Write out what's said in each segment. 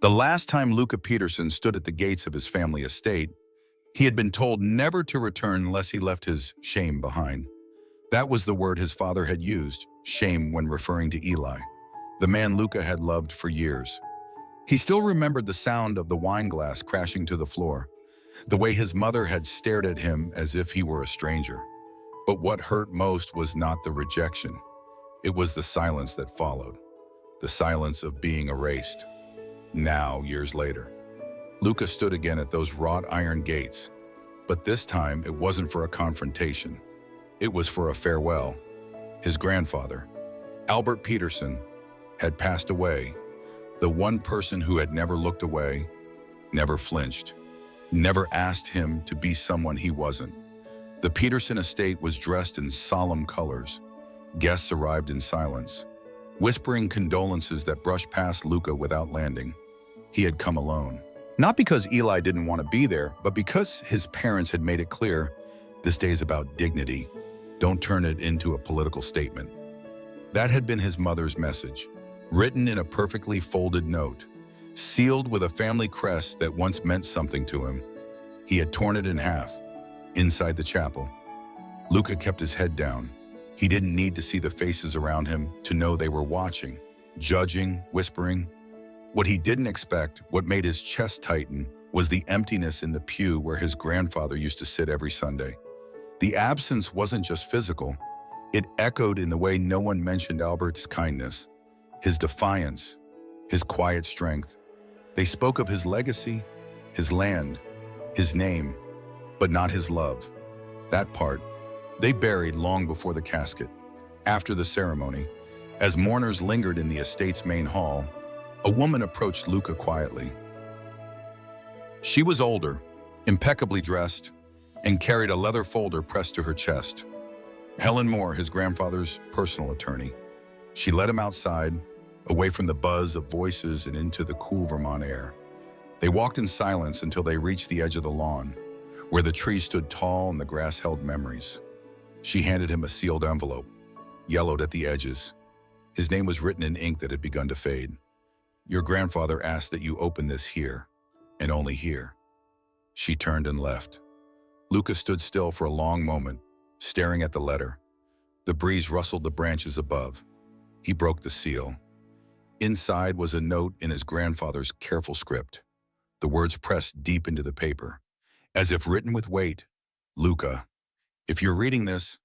The last time Luca Peterson stood at the gates of his family estate, he had been told never to return unless he left his shame behind. That was the word his father had used, shame, when referring to Eli, the man Luca had loved for years. He still remembered the sound of the wine glass crashing to the floor, the way his mother had stared at him as if he were a stranger. But what hurt most was not the rejection. It was the silence that followed, the silence of being erased. Now, years later, Luca stood again at those wrought iron gates, but this time it wasn't for a confrontation. It was for a farewell. His grandfather, Albert Peterson, had passed away, the one person who had never looked away, never flinched, never asked him to be someone he wasn't. The Peterson estate was dressed in solemn colors. Guests arrived in silence, whispering condolences that brushed past Luca without landing. He had come alone. Not because Eli didn't want to be there, but because his parents had made it clear, this day is about dignity. Don't turn it into a political statement. That had been his mother's message, written in a perfectly folded note, sealed with a family crest that once meant something to him. He had torn it in half, inside the chapel. Luca kept his head down. He didn't need to see the faces around him to know they were watching, judging, whispering. What he didn't expect, what made his chest tighten, was the emptiness in the pew where his grandfather used to sit every Sunday. The absence wasn't just physical. It echoed in the way no one mentioned Albert's kindness, his defiance, his quiet strength. They spoke of his legacy, his land, his name, but not his love. That part, they buried long before the casket. After the ceremony, as mourners lingered in the estate's main hall, a woman approached Luca quietly. She was older, impeccably dressed, and carried a leather folder pressed to her chest. Helen Moore, his grandfather's personal attorney. She led him outside, away from the buzz of voices and into the cool Vermont air. They walked in silence until they reached the edge of the lawn, where the trees stood tall and the grass held memories. She handed him a sealed envelope, yellowed at the edges. His name was written in ink that had begun to fade. Your grandfather asked that you open this here, and only here. She turned and left. Luca stood still for a long moment, staring at the letter. The breeze rustled the branches above. He broke the seal. Inside was a note in his grandfather's careful script, the words pressed deep into the paper, as if written with weight. Luca, if you're reading this,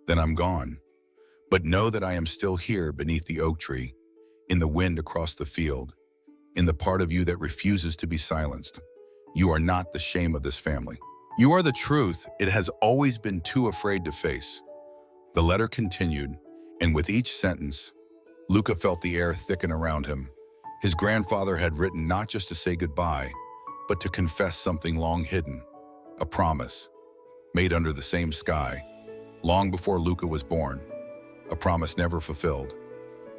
then I'm gone. But know that I am still here beneath the oak tree, in the wind across the field, in the part of you that refuses to be silenced. You are not the shame of this family. You are the truth it has always been too afraid to face. The letter continued, and with each sentence, Luca felt the air thicken around him. His grandfather had written not just to say goodbye, but to confess something long hidden, a promise, made under the same sky, long before Luca was born, a promise never fulfilled,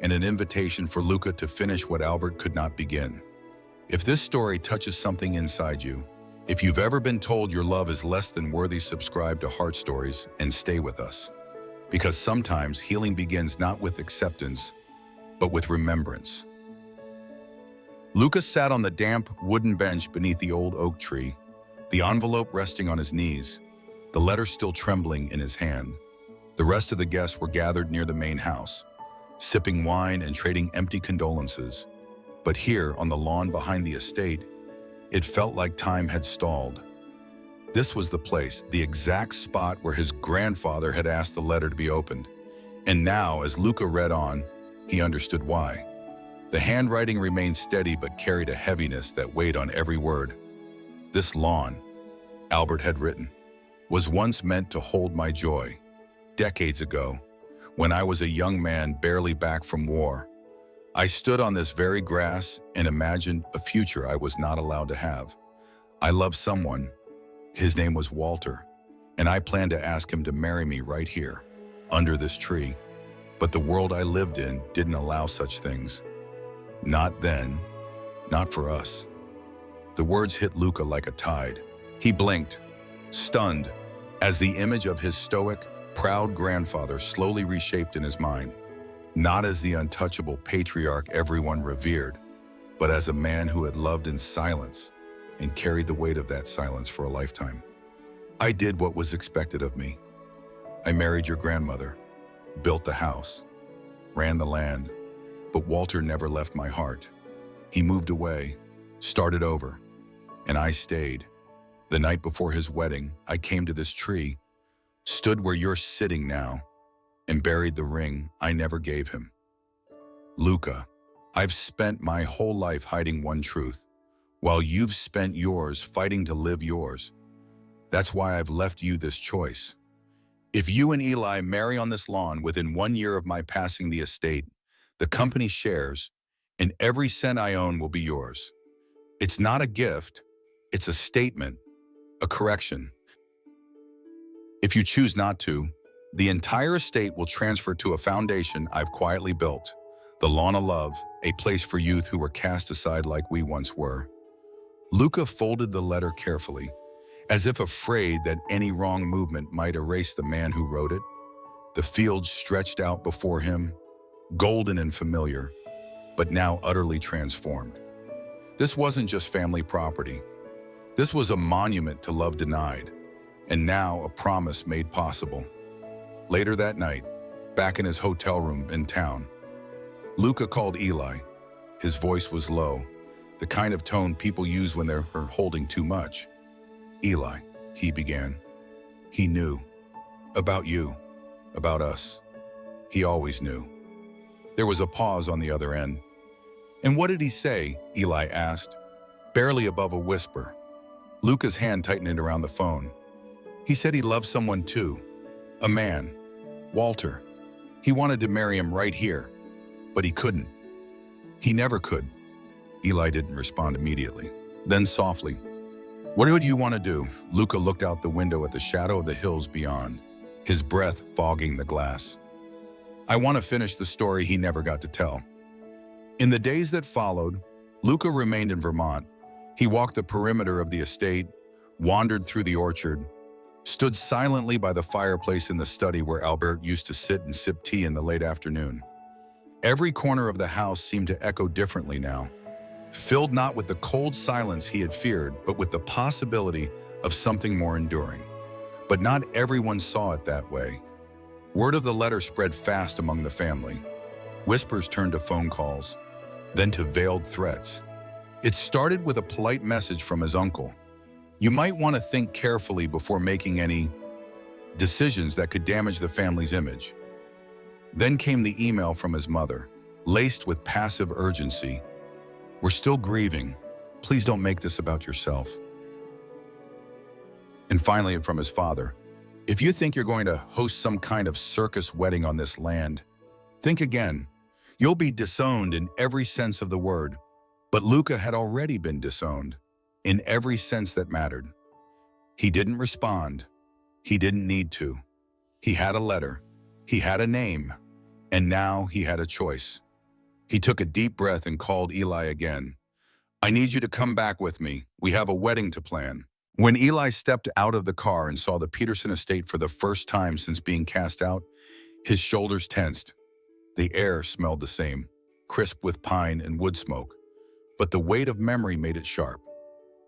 and an invitation for Luca to finish what Albert could not begin. If this story touches something inside you, if you've ever been told your love is less than worthy, subscribe to Heart Stories and stay with us. Because sometimes healing begins not with acceptance, but with remembrance. Luca sat on the damp wooden bench beneath the old oak tree, the envelope resting on his knees, the letter still trembling in his hand. The rest of the guests were gathered near the main house, sipping wine and trading empty condolences. But here, on the lawn behind the estate, it felt like time had stalled. This was the place, the exact spot where his grandfather had asked the letter to be opened. And now, as Luca read on, he understood why. The handwriting remained steady but carried a heaviness that weighed on every word. This lawn, Albert had written, was once meant to hold my joy. Decades ago, when I was a young man barely back from war, I stood on this very grass and imagined a future I was not allowed to have. I loved someone. His name was Walter, and I planned to ask him to marry me right here, under this tree. But the world I lived in didn't allow such things. Not then, not for us. The words hit Luca like a tide. He blinked, stunned, as the image of his stoic, proud grandfather slowly reshaped in his mind, not as the untouchable patriarch everyone revered, but as a man who had loved in silence and carried the weight of that silence for a lifetime. I did what was expected of me. I married your grandmother, built the house, ran the land, but Walter never left my heart. He moved away, started over, and I stayed. The night before his wedding, I came to this tree, stood where you're sitting now, and buried the ring I never gave him. Luca, I've spent my whole life hiding one truth, while you've spent yours fighting to live yours. That's why I've left you this choice. If you and Eli marry on this lawn within 1 year of my passing the estate, the company shares, and every cent I own will be yours. It's not a gift, it's a statement, a correction. If you choose not to, the entire estate will transfer to a foundation I've quietly built, the Lawn of Love, a place for youth who were cast aside like we once were. Luca folded the letter carefully, as if afraid that any wrong movement might erase the man who wrote it. The field stretched out before him, golden and familiar, but now utterly transformed. This wasn't just family property. This was a monument to love denied, and now a promise made possible. Later that night, back in his hotel room in town, Luca called Eli. His voice was low, the kind of tone people use when they're holding too much. Eli, he began. He knew. About you. About us. He always knew. There was a pause on the other end. And what did he say? Eli asked, barely above a whisper. Luca's hand tightened around the phone. He said he loved someone too. A man. Walter. He wanted to marry him right here, but he couldn't. He never could. Eli didn't respond immediately. Then softly, what do you want to do? Luca looked out the window at the shadow of the hills beyond, his breath fogging the glass. I want to finish the story he never got to tell. In the days that followed, Luca remained in Vermont. He walked the perimeter of the estate, wandered through the orchard, stood silently by the fireplace in the study where Albert used to sit and sip tea in the late afternoon. Every corner of the house seemed to echo differently now, filled not with the cold silence he had feared, but with the possibility of something more enduring. But not everyone saw it that way. Word of the letter spread fast among the family. Whispers turned to phone calls, then to veiled threats. It started with a polite message from his uncle. You might want to think carefully before making any decisions that could damage the family's image. Then came the email from his mother, laced with passive urgency. We're still grieving. Please don't make this about yourself. And finally, from his father, if you think you're going to host some kind of circus wedding on this land, think again. You'll be disowned in every sense of the word. But Luca had already been disowned in every sense that mattered. He didn't respond. He didn't need to. He had a letter. He had a name. And now he had a choice. He took a deep breath and called Eli again. I need you to come back with me. We have a wedding to plan. When Eli stepped out of the car and saw the Peterson estate for the first time since being cast out, his shoulders tensed. The air smelled the same, crisp with pine and wood smoke, but the weight of memory made it sharp.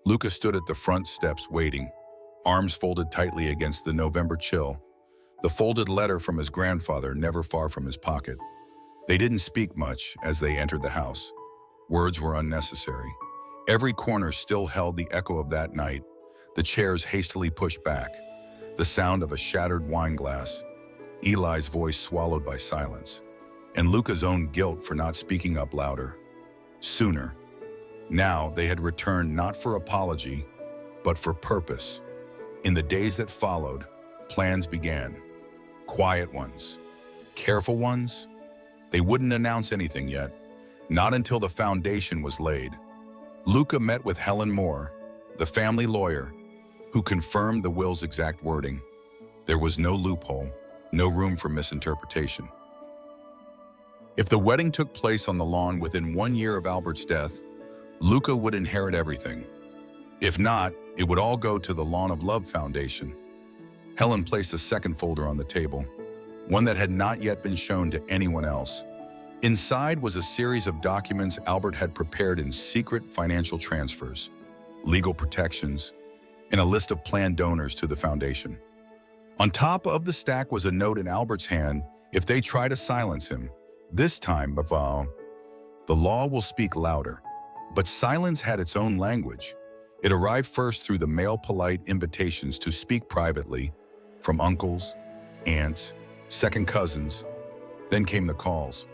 Luca stood at the front steps waiting, arms folded tightly against the November chill, the folded letter from his grandfather never far from his pocket. They didn't speak much as they entered the house. Words were unnecessary. Every corner still held the echo of that night, the chairs hastily pushed back, the sound of a shattered wine glass, Eli's voice swallowed by silence, and Luca's own guilt for not speaking up louder. Sooner. Now they had returned not for apology, but for purpose. In the days that followed, plans began. Quiet ones. Careful ones. They wouldn't announce anything yet, not until the foundation was laid. Luca met with Helen Moore, the family lawyer, who confirmed the will's exact wording. There was no loophole, no room for misinterpretation. If the wedding took place on the lawn within 1 year of Albert's death, Luca would inherit everything. If not, it would all go to the Lawn of Love Foundation. Helen placed a second folder on the table, one that had not yet been shown to anyone else. Inside was a series of documents Albert had prepared in secret financial transfers, legal protections, and a list of planned donors to the foundation. On top of the stack was a note in Albert's hand: if they try to silence him, this time, the law will speak louder. But silence had its own language. It arrived first through the mail, polite invitations to speak privately from uncles, aunts, second cousins. Then came the calls.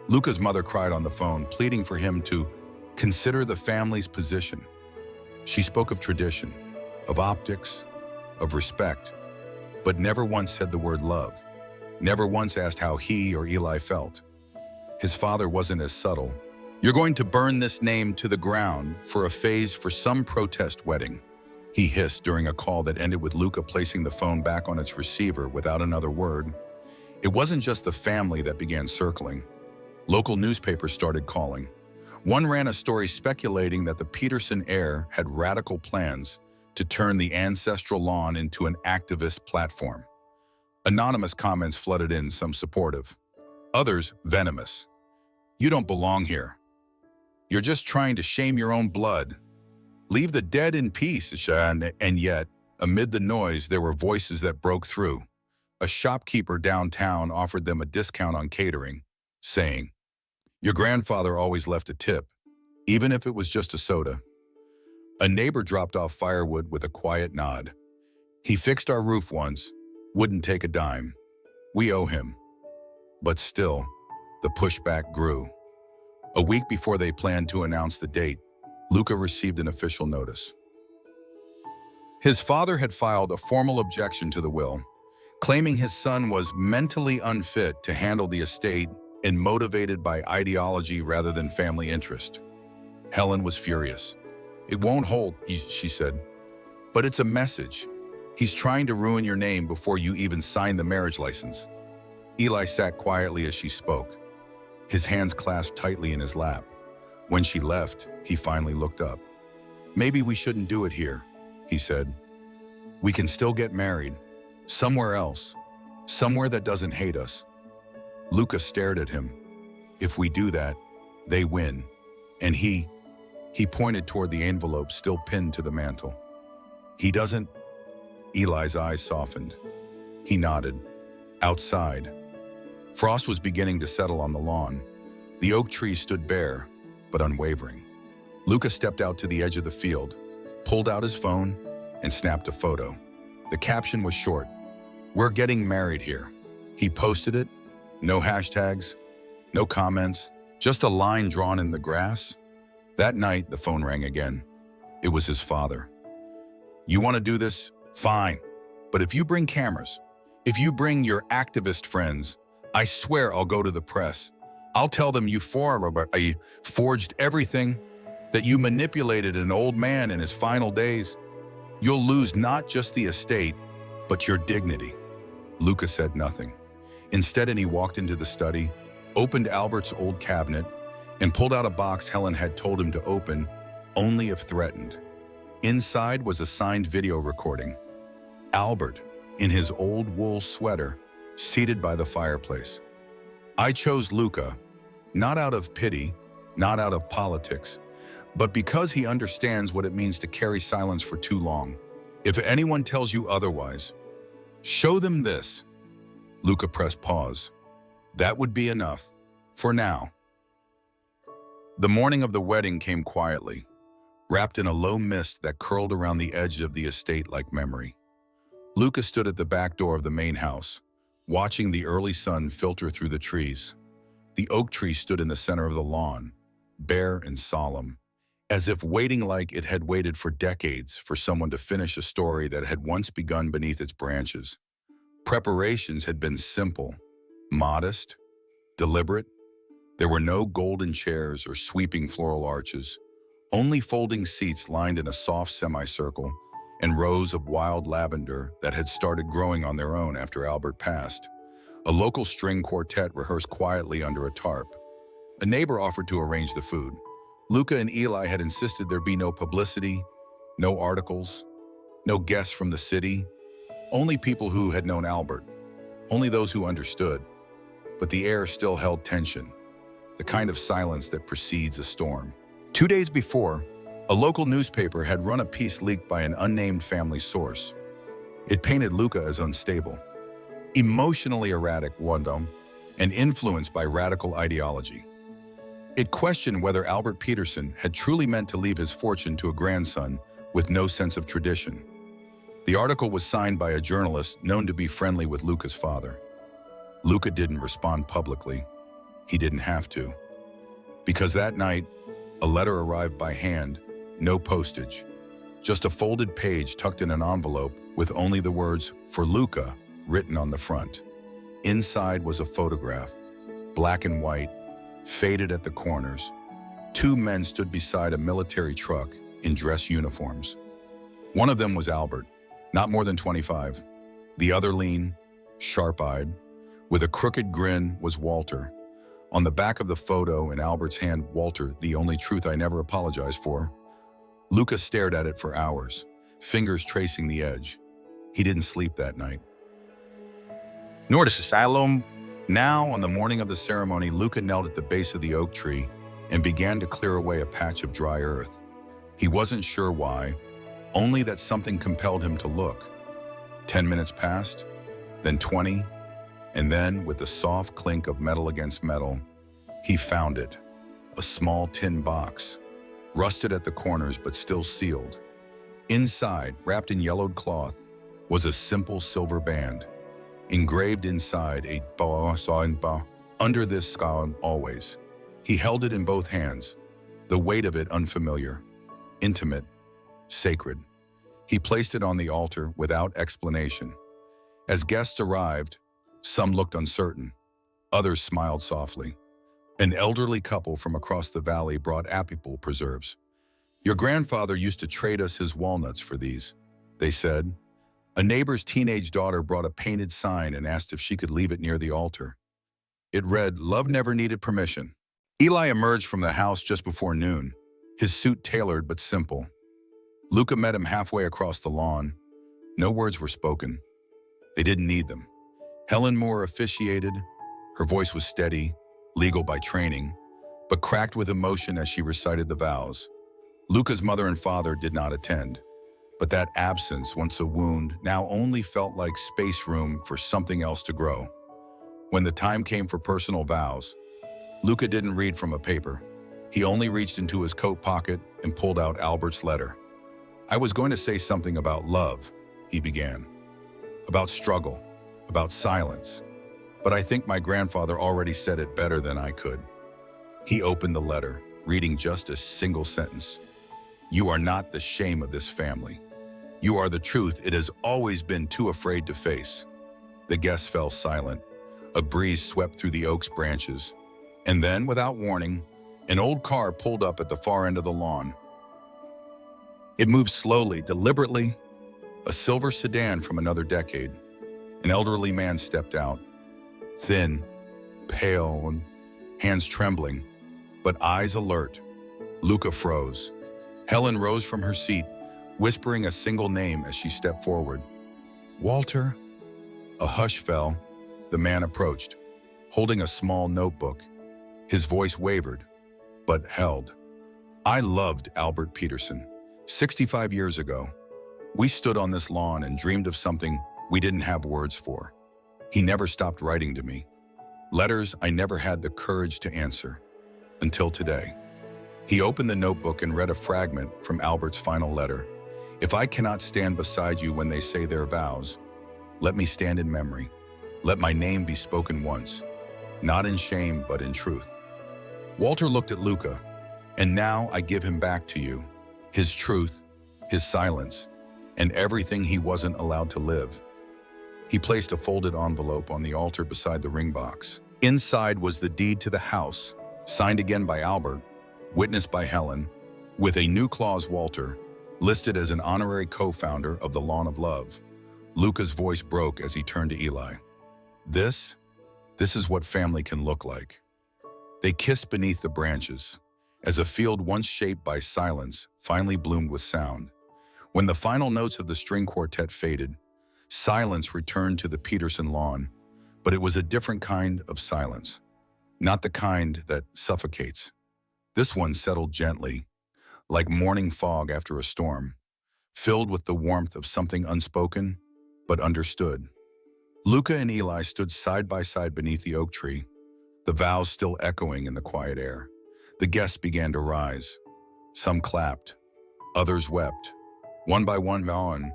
Luca's mother cried on the phone, pleading for him to consider the family's position. She spoke of tradition, of optics, of respect, but never once said the word love, never once asked how he or Eli felt. His father wasn't as subtle. "You're going to burn this name to the ground for a phase for some protest wedding," he hissed during a call that ended with Luca placing the phone back on its receiver without another word. It wasn't just the family that began circling. Local newspapers started calling. One ran a story speculating that the Peterson heir had radical plans to turn the ancestral lawn into an activist platform. Anonymous comments flooded in, some supportive, others venomous. "You don't belong here. You're just trying to shame your own blood. Leave the dead in peace." And yet, amid the noise, there were voices that broke through. A shopkeeper downtown offered them a discount on catering, saying, "Your grandfather always left a tip, even if it was just a soda." A neighbor dropped off firewood with a quiet nod. "He fixed our roof once, wouldn't take a dime. We owe him." But still, the pushback grew. A week before they planned to announce the date, Luca received an official notice. His father had filed a formal objection to the will, claiming his son was mentally unfit to handle the estate and motivated by ideology rather than family interest. Helen was furious. "It won't hold," she said. "But it's a message. He's trying to ruin your name before you even sign the marriage license." Eli sat quietly as she spoke, his hands clasped tightly in his lap. When she left, he finally looked up. "Maybe we shouldn't do it here," he said. "We can still get married, somewhere else, somewhere that doesn't hate us." Luca stared at him. "If we do that, they win." And he pointed toward the envelope still pinned to the mantel. "He doesn't?" Eli's eyes softened. He nodded. Outside, frost was beginning to settle on the lawn. The oak tree stood bare, but unwavering. Luca stepped out to the edge of the field, pulled out his phone, and snapped a photo. The caption was short: "We're getting married here." He posted it. No hashtags, no comments, just a line drawn in the grass. That night, the phone rang again. It was his father. "You want to do this? Fine. But if you bring cameras, if you bring your activist friends, I swear I'll go to the press. I'll tell them you forged everything, that you manipulated an old man in his final days. You'll lose not just the estate, but your dignity." Luca said nothing. Instead, he walked into the study, opened Albert's old cabinet, and pulled out a box Helen had told him to open only if threatened. Inside was a signed video recording. Albert, in his old wool sweater, seated by the fireplace. "I chose Luca, not out of pity, not out of politics, but because he understands what it means to carry silence for too long. If anyone tells you otherwise, show them this." Luca pressed pause. That would be enough, for now. The morning of the wedding came quietly, wrapped in a low mist that curled around the edge of the estate like memory. Luca stood at the back door of the main house, watching the early sun filter through the trees. The oak tree stood in the center of the lawn, bare and solemn, as if waiting like it had waited for decades for someone to finish a story that had once begun beneath its branches. Preparations had been simple, modest, deliberate. There were no golden chairs or sweeping floral arches, only folding seats lined in a soft semicircle and rows of wild lavender that had started growing on their own after Albert passed. A local string quartet rehearsed quietly under a tarp. A neighbor offered to arrange the food. Luca and Eli had insisted there be no publicity, no articles, no guests from the city, only people who had known Albert, only those who understood. But the air still held tension. the kind of silence that precedes a storm. 2 days before, a local newspaper had run a piece leaked by an unnamed family source. It painted Luca as unstable, emotionally erratic, and influenced by radical ideology. It questioned whether Albert Peterson had truly meant to leave his fortune to a grandson with no sense of tradition. The article was signed by a journalist known to be friendly with Luca's father. Luca didn't respond publicly. He didn't have to. Because that night, a letter arrived by hand, no postage. Just a folded page tucked in an envelope with only the words, "For Luca," written on the front. Inside was a photograph, black and white, faded at the corners. Two men stood beside a military truck in dress uniforms. One of them was Albert, not more than 25. The other, lean, sharp-eyed, with a crooked grin, was Walter. On the back of the photo, in Albert's hand, "Walter, the only truth I never apologize for." Luca stared at it for hours, fingers tracing the edge. He didn't sleep that night. Nor did Solemn. Now, on the morning of the ceremony, Luca knelt at the base of the oak tree and began to clear away a patch of dry earth. He wasn't sure why, only that something compelled him to look. 10 minutes passed, then 20, and then, with the soft clink of metal against metal, he found it. A small tin box, rusted at the corners but still sealed. Inside, wrapped in yellowed cloth, was a simple silver band. Engraved inside, a ba. Under this scar, always. He held it in both hands, the weight of it unfamiliar, intimate, sacred. He placed it on the altar without explanation. As guests arrived, some looked uncertain, others smiled softly. An elderly couple from across the valley brought apple preserves. "Your grandfather used to trade us his walnuts for these," they said. A neighbor's teenage daughter brought a painted sign and asked if she could leave it near the altar. It read, "Love never needed permission." Eli emerged from the house just before noon, his suit tailored but simple. Luca met him halfway across the lawn. No words were spoken. They didn't need them. Helen Moore officiated. Her voice was steady, legal by training, but cracked with emotion as she recited the vows. Luca's mother and father did not attend, but that absence, once a wound, now only felt like space room for something else to grow. When the time came for personal vows, Luca didn't read from a paper. He only reached into his coat pocket and pulled out Albert's letter. "I was going to say something about love," he began. "About struggle, about silence. But I think my grandfather already said it better than I could." He opened the letter, reading just a single sentence. "You are not the shame of this family. You are the truth it has always been too afraid to face." The guests fell silent. A breeze swept through the oak's branches. And then, without warning, an old car pulled up at the far end of the lawn. It moved slowly, deliberately, a silver sedan from another decade. An elderly man stepped out, thin, pale, and hands trembling, but eyes alert. Luca froze. Helen rose from her seat, whispering a single name as she stepped forward. "Walter?" A hush fell. The man approached, holding a small notebook. His voice wavered, but held. "I loved Albert Peterson. 65 years ago, we stood on this lawn and dreamed of something we didn't have words for. He never stopped writing to me. Letters I never had the courage to answer. Until today." He opened the notebook and read a fragment from Albert's final letter. "If I cannot stand beside you when they say their vows, let me stand in memory. Let my name be spoken once, not in shame but in truth." Walter looked at Luca, "And now I give him back to you, his truth, his silence, and everything he wasn't allowed to live." He placed a folded envelope on the altar beside the ring box. Inside was the deed to the house, signed again by Albert, witnessed by Helen, with a new clause, Walter, listed as an honorary co-founder of the Lawn of Love. Luca's voice broke as he turned to Eli. This is what family can look like." They kissed beneath the branches, as a field once shaped by silence finally bloomed with sound. When the final notes of the string quartet faded, silence returned to the Peterson lawn, but it was a different kind of silence. not the kind that suffocates. This one settled gently, like morning fog after a storm, filled with the warmth of something unspoken but understood. Luca and Eli stood side by side beneath the oak tree, the vows still echoing in the quiet air. The guests began to rise. Some clapped, others wept. One by one,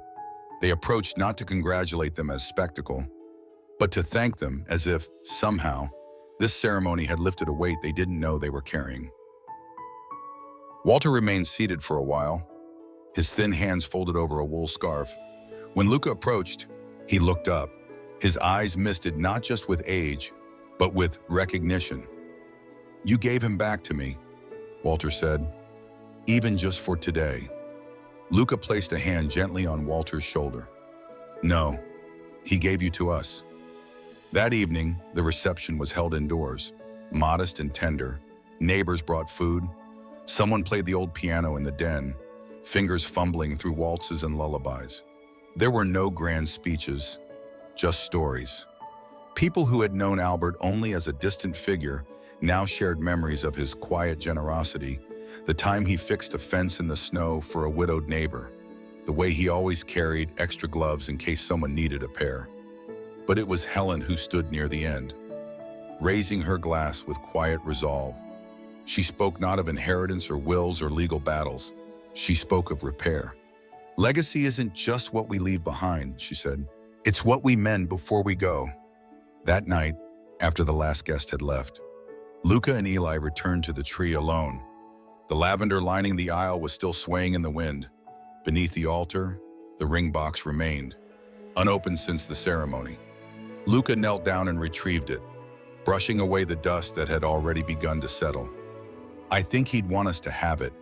they approached not to congratulate them as spectacle, but to thank them as if, somehow, this ceremony had lifted a weight they didn't know they were carrying. Walter remained seated for a while, his thin hands folded over a wool scarf. When Luca approached, he looked up, his eyes misted not just with age, but with recognition. "You gave him back to me," Walter said, "even just for today." Luca placed a hand gently on Walter's shoulder. "No, he gave you to us." That evening, the reception was held indoors, modest and tender. Neighbors brought food. Someone played the old piano in the den, fingers fumbling through waltzes and lullabies. There were no grand speeches, just stories. People who had known Albert only as a distant figure now shared memories of his quiet generosity, the time he fixed a fence in the snow for a widowed neighbor, the way he always carried extra gloves in case someone needed a pair. But it was Helen who stood near the end, raising her glass with quiet resolve. She spoke not of inheritance or wills or legal battles. She spoke of repair. "Legacy isn't just what we leave behind," she said. "It's what we mend before we go." That night, after the last guest had left, Luca and Eli returned to the tree alone. The lavender lining the aisle was still swaying in the wind. Beneath the altar, the ring box remained, unopened since the ceremony. Luca knelt down and retrieved it, brushing away the dust that had already begun to settle. "I think he'd want us to have it,"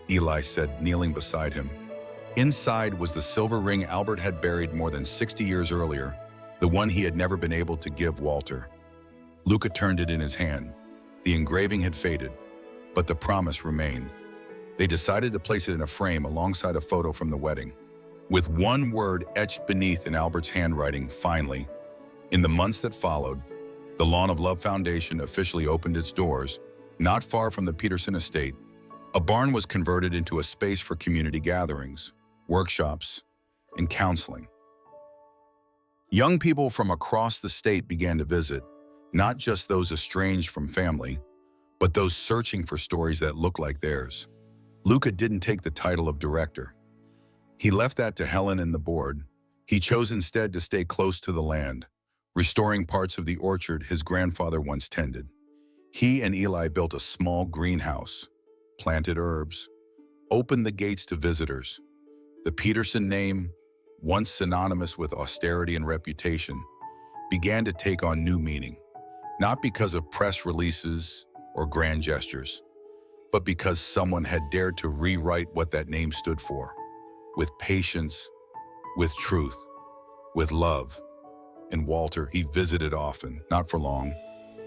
Eli said, kneeling beside him. Inside was the silver ring Albert had buried more than 60 years earlier, the one he had never been able to give Walter. Luca turned it in his hand. The engraving had faded, but the promise remained. They decided to place it in a frame alongside a photo from the wedding. With one word etched beneath in Albert's handwriting, "Finally." In the months that followed, the Lawn of Love Foundation officially opened its doors, not far from the Peterson estate. A barn was converted into a space for community gatherings, workshops, and counseling. Young people from across the state began to visit, not just those estranged from family, but those searching for stories that looked like theirs. Luca didn't take the title of director. He left that to Helen and the board. He chose instead to stay close to the land, restoring parts of the orchard his grandfather once tended. He and Eli built a small greenhouse, planted herbs, opened the gates to visitors. The Peterson name, once synonymous with austerity and reputation, began to take on new meaning, not because of press releases or grand gestures, but because someone had dared to rewrite what that name stood for, with patience, with truth, with love. And Walter, he visited often, not for long,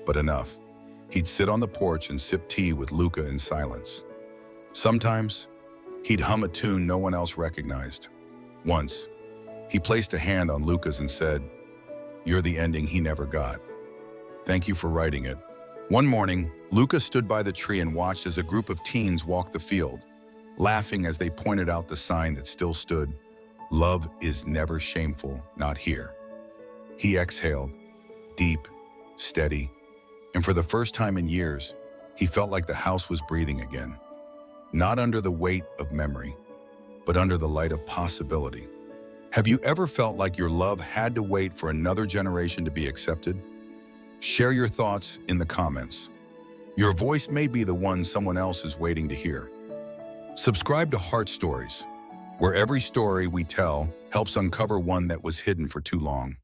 but enough. He'd sit on the porch and sip tea with Luca in silence. Sometimes, he'd hum a tune no one else recognized. Once, he placed a hand on Luca's and said, "You're the ending he never got. Thank you for writing it." One morning, Luca stood by the tree and watched as a group of teens walked the field, laughing as they pointed out the sign that still stood, "Love is never shameful, not here." He exhaled, deep, steady, and for the first time in years, he felt like the house was breathing again. Not under the weight of memory, but under the light of possibility. Have you ever felt like your love had to wait for another generation to be accepted? Share your thoughts in the comments. Your voice may be the one someone else is waiting to hear. Subscribe to Heart Stories, where every story we tell helps uncover one that was hidden for too long.